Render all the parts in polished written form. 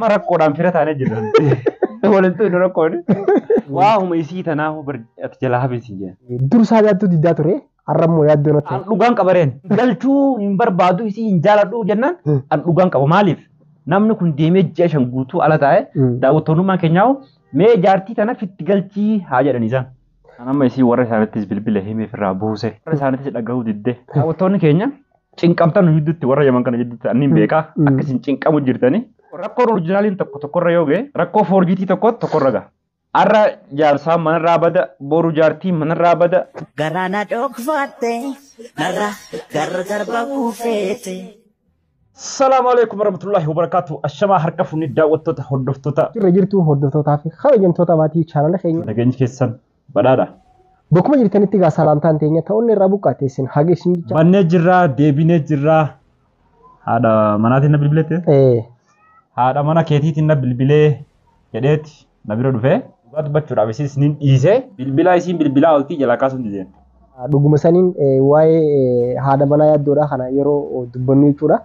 مرة قرآن فرت أنا جدا ولنتو إنه ركون واو ما يسي تناه أتجلاه بيسيجان درس هذا تو ديدا تري arrammoo yaaddoon an dhugaan qabareen galchuu hin barbaadu isii hin jaaladhu jennaan an dhugaan qaba maaliif namni kun deemee ji'a shan guutuu ala taa'e daawwattoonnummaan keenyaa mee jaartii tana fitti galchii haa jedhan isaan. Amma isii warra isaanittis bilbila himeef irraa buuse warra isaanittis dhagahuu didde daawwattoonni keenya cinqamtan jidduutti warra yaman kana jidduutti anniin beekaa akkasiin cinqamu jirtani rakkoon orjinaaliin tokko tokkorra yoo ga'e rakkoo foorjiitii tokkorra ga'a. Arra jaarsaa manarraa bada boru jaartii manarraa bada garana dhokfatte narra gargar baafete. Salaamu alaikum warahmatullahi wabarakatuh. Ashamaa harka funni daawwattoota hordoftoota irra jirtu hordoftootaa fi kabajamtoota maatii chaanala keenya nageenyi keessan badhaadha. Bakkuma jirtanitti gaa salaamtaan teenya ta'uun irraa buqqaate isin haga isin jecha Bannee jirraa deebinee jirraa haadha manaatiin na bilbileete haadha mana keetiitiin na bilbilee jedheeti na bira dhufee dhugaa dubbachuudhaaf isiniin dhiisee bilbilaa isiin bilbilaa oltii jalaa kaasuun dideen. dhuguma saniin waa'ee haadha manaa yaaddoodha kana yeroo dubbannu jechuudha.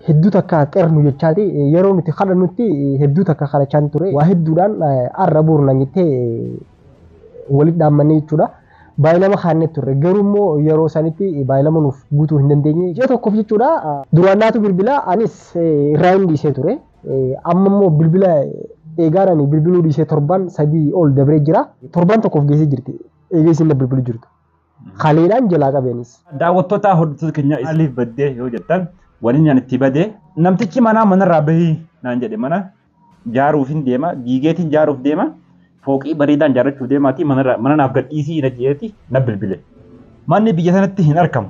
Hedduu takka qeernu jechaati yeroo nuti kadhannutti hedduu takka kadhachaan ture waa hedduudhaan arra buurna jettee walitti dhaammannee jechuudha. Baay'ilama kaannee turre garuu immoo yeroo sanitti baay'ilama nuuf guutuu hin dandeenye ji'a tokkoof jechuudha. Duraannaatu bilbila anis irraa hin dhiisee ture amma immoo bilbila eegaadhaan bilbiluu dhiisee torban sadii ol dabree jira. Torban tokkoof geessee jirti eegee isin bilbiluu jirtu. Khaleedhaan jalaa qabeenis. Daawwattoota hordoftoota keenya isaaniif baddee yoo jettan waliin nyaan itti badee namtichi manarraa bahii naan jedhe mana jaaruuf hin deema giigeetiin jaaruuf deema fooqii bareedaan jaarrachuuf deemaatii mana naaf gadhiisii na jeeti na bilbile. Manni biyya sanatti hin argamu.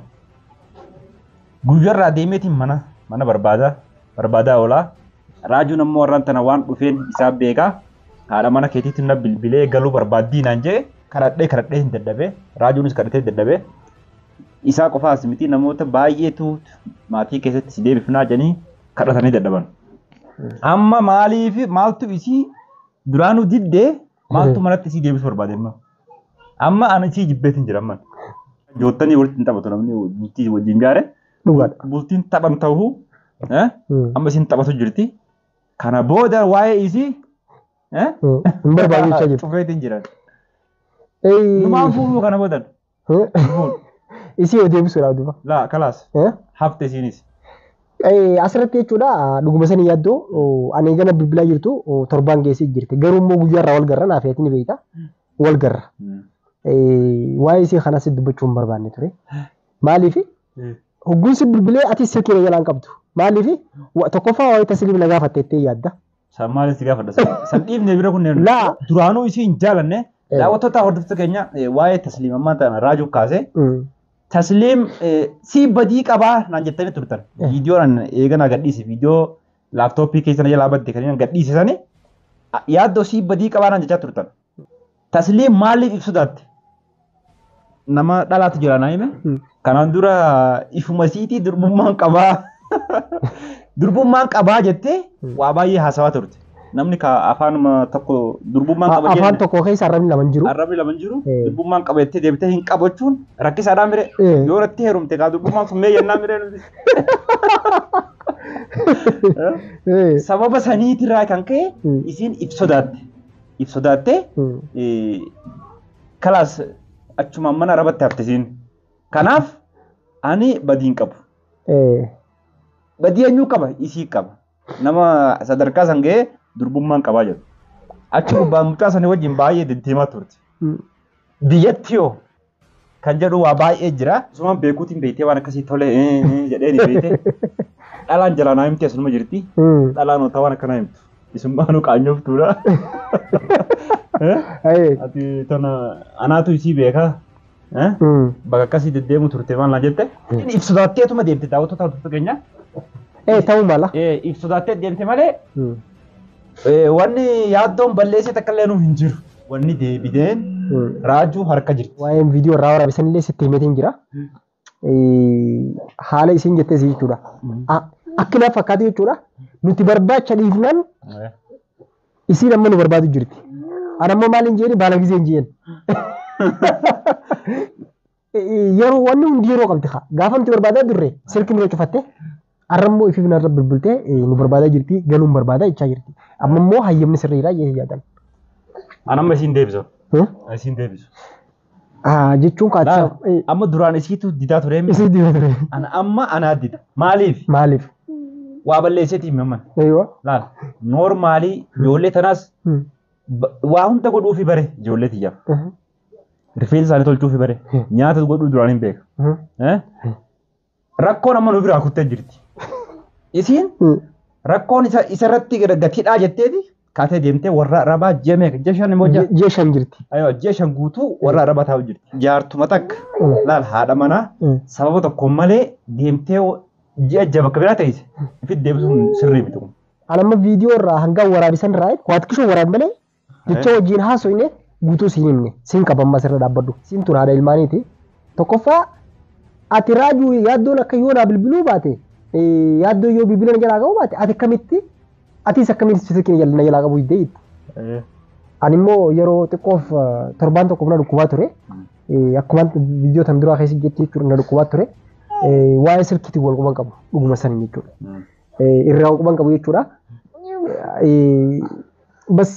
Guyyarraa deemeetiin mana barbaadaa oolaa. Raajuun ammoo warraan tana waan dhufeen isaa beekaa haadha mana keetiitiin na bilbilee galuu barbaaddii naan jedhe kadhadhee hin dadhabee raajuunis kadhatee dadhabee isaa qofaas miti namoota baay'eetu maatii keessatti si deebifnaa jedhanii kadhatanii dadhaban. Amma maaltu isii duraanuu diddee maaltu manatti isii deebisuu barbaade amma ana isii jibbeetiin jira amma. Joottanii walitti hin taphatu namni bultii wajjin gaare bultiin taphan ta'uu amma isiin taphatu jirti. Kana booda waa'ee isii hin barbaadu jecha jirtu. Cufeetiin jiran. Numaan fuudhuu kana boodan. Isii yoo deebisuudhaaf duuba. Laa kalaas. Hafte isiinis. Asirratti jechuudha dhuguma sanii yaaddoo ani gana bilbilaa jirtu torbaan geessee jirti garuu immoo guyyaarraa wal garra naaf ni beekta wal garra. Waa'ee isii kanas dubbachuu hin barbaanne ture. Maaliif hogguunsi bilbilee ati silkii jalaan qabdu. Maaliif tokkoffaa waa'ee tasliim na gaafatteettee yaadda. San maaliif si gaafadha? San dhiifnee bira kunneen duraanuu isii hin jaalanne daawwattoota hordoftoota keenya waa'ee tasliimammaa ta'an raajuu kaasee tasliim si badii qabaa naan jettanii turtan. Viidiyoon eegana gadhiise viidiyoo laaptooppii keessa jalaa badde kan gadhiise sani yaaddoo si badii qabaa naan jechaa turtan. Tasliim maaliif ibsu daatte? Nama dhalaatu jira naa hime. Kanaan dura ifuma siitii durbummaan qabaa. Durbummaan qabaa jettee waa baay'ee haasawaa turte. Namni afaan tokko durbummaan qaba jechuudha. Afaan tokko keessa arrabni lama jiru. Arrabni lama jiru. Durbummaan qaba jettee deebitee hin qabachuun rakkisaadhaan mire. Yoo natti heerumte kaa durbummaan sun mee yennaa mire nuti. Sababa saniitirraa kan ka'e isiin ibsodaatte kalaas achumaan mana rabatte hafte isiin. Kanaaf ani badiin qabu. Badii eenyuu qaba isii qaba. Nama sadarkaa san ga'ee durbummaan qabaa jedhu. Achi gubbaan mucaa sanii wajjin baay'ee deddeemaa turte. Biyyatti yoo kan jedhu waa baay'ee jira. Isumaan beekuutiin beektee waan akkasii tole jedhee ni beekte. Dhalaan jalaa naa himte asuma jirti. Dhalaan otaa waan akkanaa himtu. Isummaanuu qaanyoftuudha. Ati tana anaatu isii beekaa. Bakka akkasii deddeemu turte waan laa jette. Ibsudaatteetuma deemte daawwattoota hordoftoota keenya. Ta'uu mala. Ibsudaattee deemte malee wanni yaaddoon balleessee takka illee hin jiru. Wanni deebideen raajuu harka jirti. Waa'een viidiyoo irraa waraabisan illee sitti himeetiin jira. Haala isiin jettee si jechuudha. Akkina fakkaatu jechuudha. Nuti barbaacha dhiifnaan isiin amma nu barbaadu jirti. Ana ammoo maal hin jeeni baala gizee hin jeen. Yeroo wanni hundi yeroo qabdi gaafa nuti barbaadaa durre silkii nurra cufatte Arrammoo ifi finarra bilbiltee nu barbaadaa jirti galuun barbaadaa jechaa jirti. Amma immoo hayyamni sirriidha jee yaadan. Anamma isiin deebisu. Isiin deebisu. Jechuun kaachaa. Amma duraan isiitu didaa ture. Isii didaa ture. Amma anaa dida. Maaliif? Maaliif? Waa balleesseeti mamman. Eeywa. Laal noormaalii ijoollee tanaas waa hunda godhuufi bare ijoollee tiyyaaf. Rifeensa isaanii tolchuufi bare nyaata godhuu duraan hin beeka. Rakkoon amma nuuf biraa kuttee jirti. Isiin rakkoon isarratti gatiidhaa jetteeti kaatee deemtee warra arabaa jeeshan immoo jeeshan jirti. Jeeshan guutuu warra arabaa taa'u jirti. Jaartuma takka laal haadha manaa sababa tokkoon malee deemtee ji'a jaba akka biraa ta'ise ifitti deebisuun sirrii bitu. Anamma viidiyoo irraa hanga waraabisan irraa waatkishoo waraab malee jecha wajjin haasofne guutuu siin himne siin qabamma sirra dhaabbadhu siin tura haadha ilmaaniiti. Tokkoffaa ati raajuu yaaddoon akka yoo naa bilbiluu baate yaaddoo yoo bilbilan jalaa qabu baate ati akkamitti atis akkamitti fisikii na jalaa qabu hiddee itti. Ani immoo yeroo xiqqoof torbaan tokkoof na dhukkubaa ture. Akkuma viidiyoo tan duraa keessa jettee jechuudha na dhukkubaa ture. Waa'ee silkiitiin wal quban qabu dhuguma sanii jechuudha. Irraa wal quban qabu jechuudha. Bas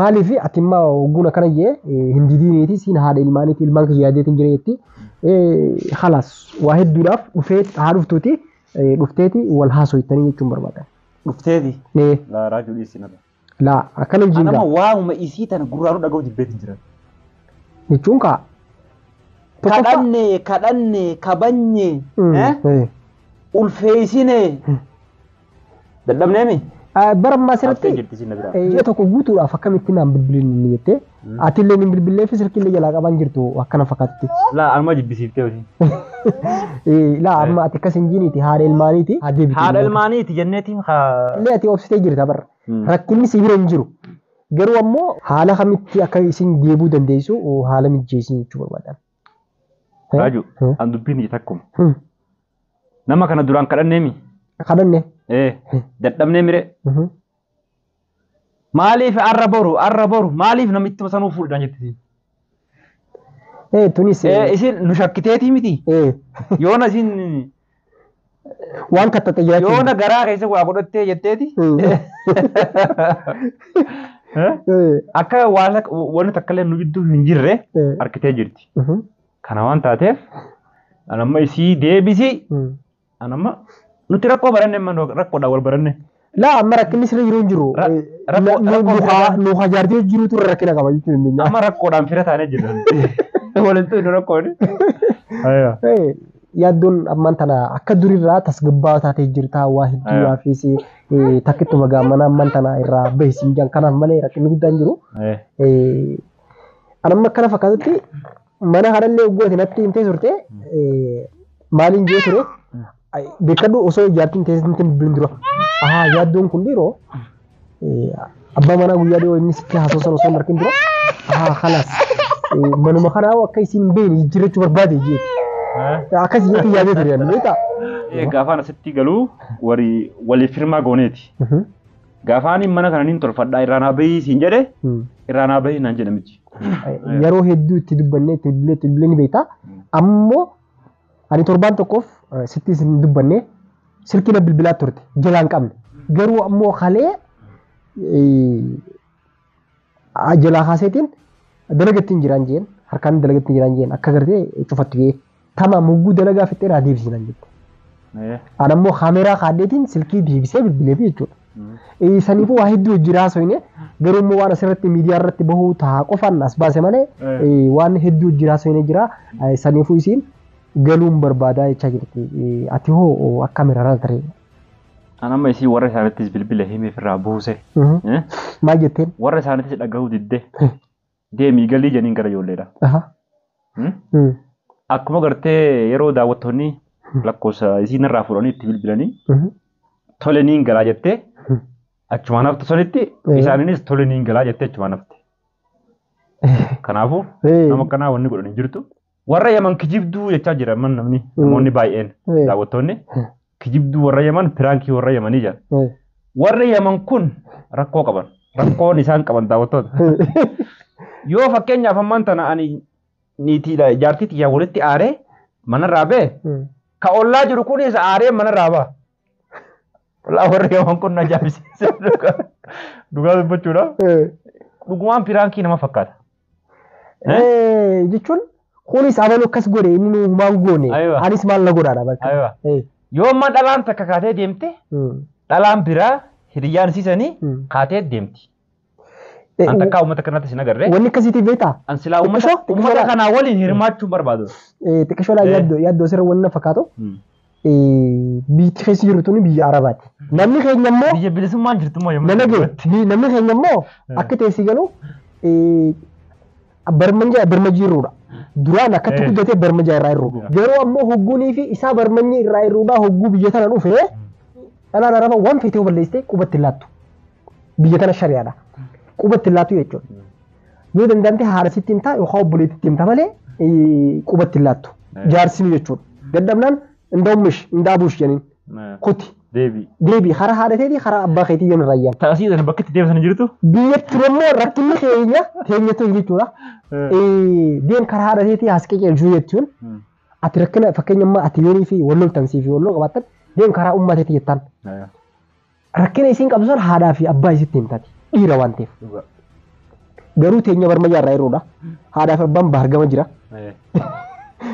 maaliif ati immoo ogguun akkana jee hin didiiniiti siin haadha ilmaaniiti ilmaan kiyya yaadeetiin jira jetti. Halas waa hedduudhaaf dhufee haa dhuftuuti dhufteeti wal haasofitanii jechuun barbaadan. Dhufteeti. Laa raajuu dhiyeessinarra. Laa akkana hin jiru. Anama waa'uma isii tana gurraanuu dhaga'u jibbeetiin jiran. Jechuun kaa. Kadhanne kabanye ulfeessine dadhabneemi. Bara ammaa asirratti ji'a tokko guutuudhaaf akkamitti naan bilbilin inni jettee ati illee hin bilbilee fi silkillee jalaa qaban jirtu akkana fakkaatti. Laa amma jibbisiiftee hojii. Laa amma ati akkas hin jiiniiti haadha ilmaaniiti. Haadha ilmaaniiti jenneetiin illee ati obsitee jirta bara rakkinni si bira hin jiru. Garuu ammoo haala kamitti akka isin deebuu dandeessu haala mijeessin jechuu barbaadan. Raaju an dubbiin takkuma. Nama kana duraan kadhanneemi. Kadhanne. Dadhabnee mire. Maaliif arra boru maaliif namitti sanuu fuudhan jettisi. Tunis. Isin nu shakkiteetii miti. Yoona isin waan kattate jiraachuu. Yoona garaa keessa waa godhattee jetteeti. Akka wanti takkaillee nu gidduu hin jirre harkitee jirti. Kana waan taateef anamma isii deebisi anamma nuti rakkoo baranne rakkoodhaan wal baranne. Laa amma rakkinni sirrii jiru hin jiru. Nu hajaartee jirutu rakkina qaba jechuudha. Amma rakkoodhaan fira taanee jirra. Walitti hidhu rakkoon. Yaaddoon ammaan tana akka durirraa tasgabbaa taatee jirta waa hedduudhaafis takkittuma gaammanaa ammaan tana irraa bahisiin jiran kanaaf malee rakkinni guddaan jiru. Anamma akkana fakkaatutti mana haadhallee uggoote natti himtee turte maaliin jee ture beekadhu osoo ijaartiin teessitti bilbilin dura. Yaaddoon kun dhiiroo abbaa manaa guyyaa dhiyoo inni sitti haasoosan osoo hin argin dura. Kanas manuma kanaa akka isin beeni jiraachuu barbaade jeeti. Akkas jeeti yaadee ture beektaa. Gaafaan asitti galuu waliif firmaa gooneeti. Gaafaan mana kana niin tolfadhaa irraanaa bahii siin jedhe irraanaa bahii naan jedhe miti. Yeroo hedduu itti dubbannee itti bilbilee ni beektaa. Ammoo ani torbaan tokkoof sitti isin dubbanne silkii na bilbilaa turte jalaan qabne. Garuu ammoo halee jalaa kaaseetiin dalagattiin jiraan jeen harkaan dalagattiin jiraan jeen akka gartee cufatti bee tama mugguu dalagaa fixee naa deebisinan jette. Ani ammoo kaameeraa kaaddeetiin silkii deebisee bilbileef jechuudha. Saniifuu waa hedduu hojjiraa soine garuu immoo waan asirratti miidiyaa irratti bahuu ta'a qofaan as baase malee waan hedduu hojjiraa soine jira. Saniifuu isiin galuun barbaadaa jechaa jirti. Ati hoo akka miraraa taree. Anamma isii warra isaanittis bilbila himeef irraa buuse. Maal jetteen? Warra isaanittis dhagahuu didde deemii galii jeniin gara ijoolleedha. Akkuma gartee yeroo daawwattoonni lakkoofsa isiin irraa fuudhanii itti bilbilanii tole niin galaa jettee achumaan hafte sanitti isaaniinis tole niin galaa jettee achumaan hafte. Kanaafuu nama akkanaa wanni godhanii jirtu. Warra Yaman kijibduu jechaa jira namoonni baay'een daawwattoonni kijibduu warra Yaman piraankii warra Yamanii jira. Warri Yaman kun rakkoo qaban rakkoon isaan qaban daawwattoota. Yoo fakkeenyaaf ammaan tana ani niitiidha jaartii xiyyaa walitti aaree manarraa bee ka ollaa jiru kunis aaree manarraa ba'a. Walaa warri waan kun na jaabisiise dhugaa dubbachuudha. Dhugumaan piraankii nama fakkaata. Jechuun kunis abaluu akkas godhe inni nu maal goone anis maal na godhaadha bakka. Yoo amma dhalaan takka kaatee deemte dhalaan biraa hiriyyaan siisanii kaatee deemti. An takkaa uummata kanatti sin agarree. Wanni akkasiitiif beektaa? An silaa uummata kanaa waliin hirmaachuun barbaadu. Xiqqishoodhaa yaaddoo sirra wanna fakkaatu. Biyyi keessa jiru tuni biyya Arabaati. Namni keenya immoo biyya bilisummaan jirtu immoo yommuu namni keenya immoo akka teessii galu barmanjii irruudha. Duraan akkatti guddatee barmanjaa irraa irruudha. Garuu ammoo hogguunii fi isaa barmanjii irraa irruudha hogguu biyya tana dhufe dhalaan Arabaa waan feetee balleessitee qubatti laattu. Biyya tana shari'aadha. Qubatti laatu jechuudha. Yoo danda'amte haadha sitti himtaa yookaan obboleettitti himta malee qubatti laattu. Jaarsini jechuudha. Gaddabnaan indoomish indaabush jeniin kuti. Deebii karaa haadha keetii karaa abbaa keetii yoon irraa ayyaana. Taasisan bakka itti deebisan jirtu? Biyyatti immoo rakkinni keenya teenyatu jechuudha. Deem karaa haadha keetii haasqee qeelchuu jechuun ati rakkina fakkeenyummaa ati yoonii fi walloo tansii fi walloo qabaattan deem karaa uummateetii jettaan. Rakkina isiin qabsan haadhaa fi abbaa isitti himtaati. Dhiira waan ta'eef. Garuu teenya barmayyaa irraa jiruudha. Haadhaaf abbaan baargama jira.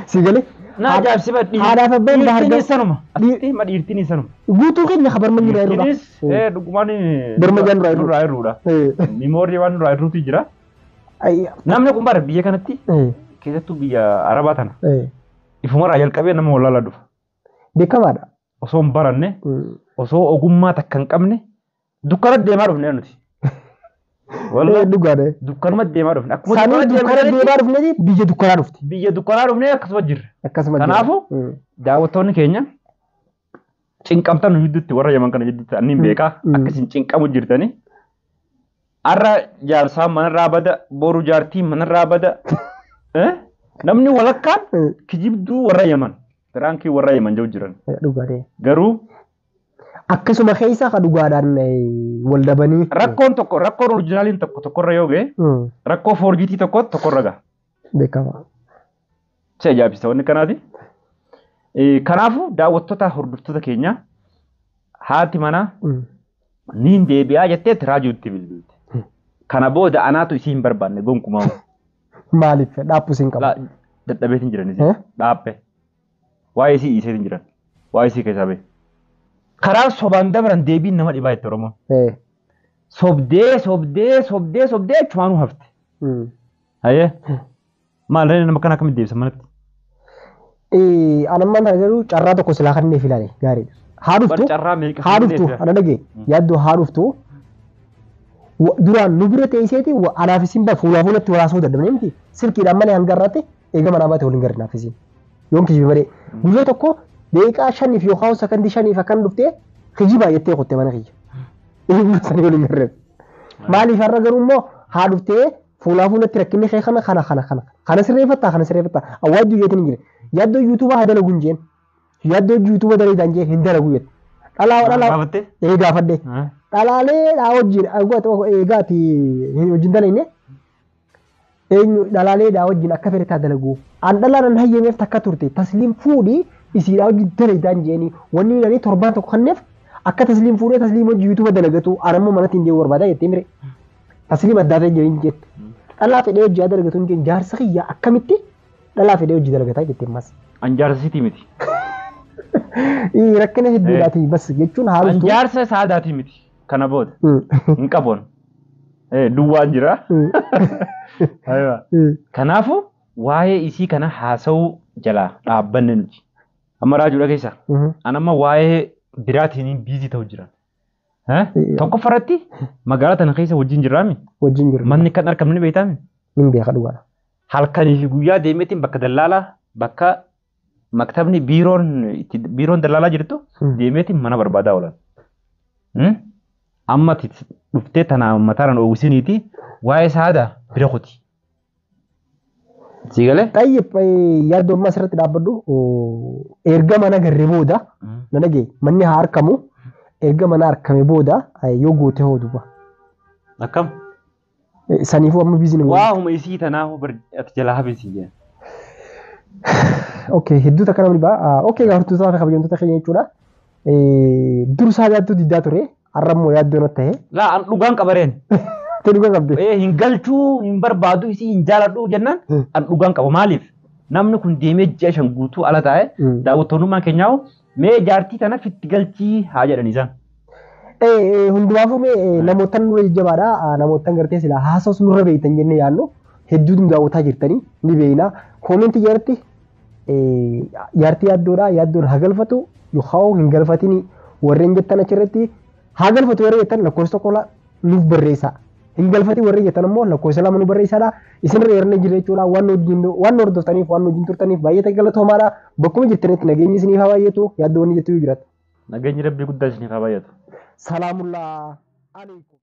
Si galee? Haadhaaf abbaan baargama sanuma. Dhiirtiin sanuma. Guutuu keenya ka barmayyaa irraa jiruudha. Dhiirtinis dhugumaan barmayyaa irraa jiruudha. Mimoorrii waan irraa jiruutu jira. Namni kun bara biyya kanatti keessattuu biyya Arabaa tana. Ifumarraa jalqabee nama wallaalaa dhufa. Beekamaadha. Osoo hin baranne osoo ogummaa takka hin qabne dukkana deemaa dhufne nuti. Walaa dhugaadha. Dukkanuma deemaa dhufne. Akkuma dukkana deemaa dhufne biyya dukkanaa dhufti. Biyya dukkanaa dhufne akkasuma jirra. Akkasuma jirra. Kanaafuu daawwattoonni keenya cinqamtan hedduutti warra Yaman kana jidduutti anniin beekaa akkasiin cinqamu jirtanii. Arra jaarsaa manarraa bada boru jaartii manarraa bada. Namni walakkaan kijibduu warra Yaman. Firaankii warra Yaman jiru jiran. Dhugaadha. Garuu akkasuma keessa ka dhugaadhaan wal dabanii. Rakkoon orijinaaliin tokkorra yoo ga'e rakkoo foorjiitii tokkorra ga'a. Beekama. Si ajaa'ibsiisa wanni kanaati. Kanaafuu daawwattoota hordoftoota keenya haati manaa niin deebi'aa jetteetti raajootti bilbilte. Kana booda anaatu isii hin barbaanne gonkumaa. Maaliif dhaabbu siin qaba? Dadhabeetiin jiranis dhaabbe. Waa'ee isii dhiiseetiin jiran. Waa'ee isii keessaa ba'e. Karaa sobaan dabran deebiin nama dhibaa jettee Oromoon. Sobdee achumaanuu hafte. Hayyee maal nama kana akkamitti deebisan manatti? Anammaan kana garuu carraa tokko silaa kanneen filane gaariidha. Haa dhuftu ana dhagee yaaddoo haa dhuftu duraan nu bira teesseeti anaaf isin ba fuulatti waraasuu dadhabne miti silkiidhaan malee hanga irratti eega manaa baate waliin garinaaf isin yoon kijibe malee guyyaa tokko deeqaa 5 yookaan sakandii 5 akkan dhuftee kijiba jettee qottee mana kiyya. Inni sanii waliin garreef. Maaliif har'a garuu immoo haa dhuftee fuulatti rakkinni kee kana sirreeffattaa awwaajjuu yeetiin jire yaaddoo yuutuubaa haa dalagu hin jeen yaaddoo yuutuuba dalagu jeen hin dalagu jette. Dhalaa gaafadde. Dhalaalee dhaa wajjin eegaati wajjin dalayne eenyu dhalaalee dhaa wajjin akka fedhe taa dalagu an dhalaan hayyameef takka turte tasliim fuudhii isii dhaa wajjin dalaytaan jeeni wanni ilanii torbaan tokko kanneef akka tasliim fuudhee tasliim wajjin yuutuuba dalagatu anammoo manatti hin deemu barbaadaa jettee mire tasliim addaa ta'e jireenya jette dhalaa fedhee hojii dalagatu hin jaarsa kiyyaa akkamitti dhalaa fedhee hojii dalagataa jettee mas. An jaarsasiitii miti. Rakkina hedduudhaati bas jechuun haalatu. An jaarsa saadaatii miti. Kana booda hin qaboon duwwaan jira. Kanaafuu waa'ee isii kana haasa'uu jalaa dhaabbanne nuti. Amma raajuudha keessa. Anamma waa'ee biraatiin biizii ta'u jiran. Tokkoffaratti magaalaa tana keessa wajjin jirraami. Wajjin jirra. Manni kan argamne beektaami. Nin beeka dhugaadha. Halkanii fi guyyaa deemeetiin bakka dallaalaa bakka maktabni biiroon dallaalaa jirtu deemeetiin mana barbaadaa oolan. Amma dhuftee tana mataaraan oowwisiniiti waa'ee saadaa bira kuti. Siigalee? Xayyib yaaddoo ammaa asirratti dhaabbadhu erga mana garree booda na dhagee manni haa harkamu erga mana harkame booda yoo goote hoo duuba. Akkam? Saniifuu amma biizii nama. Waa'uma isii tanaafu ati jalaa habeesii jeen. Okay, hedduu takka namni ba'a. Okay, gaafatuusaa fi kabajamtoota keenya jechuudha. dursaa yaaddu diddaa ture har'ammoo yaaddoo natti ta'e. Laa an dhugaan qabareen. Ati dhugaa qabde. Hin galchuu hin barbaadu isii hin jaaladhu jennaan an dhugaan qaba maaliif namni kun deemee ji'a 5 guutuu ala taa'e daawwattoonnummaan keenyaa mee jaartii tana fitti galchii haa jedhan isaan. Hundumaafuu namoota nurra jajjabaadha namoota gartee silaa haasawus nurra beektan jennee yaadnu hedduutu daawwataa jirtanii ni beekna koomentii jalatti jaartii yaaddoon haa galfatu yookaan hin galfatini warreen jettan achirratti haa galfatu warreen jettan lakkoofsa tokko nuuf barreessa hin galfati warreen jettan immoo lakkoofsa 2 nu barreessaadha isinirra yeroo jira jechuudha waan hordoftaniif waan hojiin turtaniif baay'ee galatoomaadha bakkuma jirtanitti nageenyi isiniif haa baay'atu yaaddoonni jettuu jiraatu. Nageenyi rabbii guddaa isiniif haa baay'atu. Salaamullah alaikum.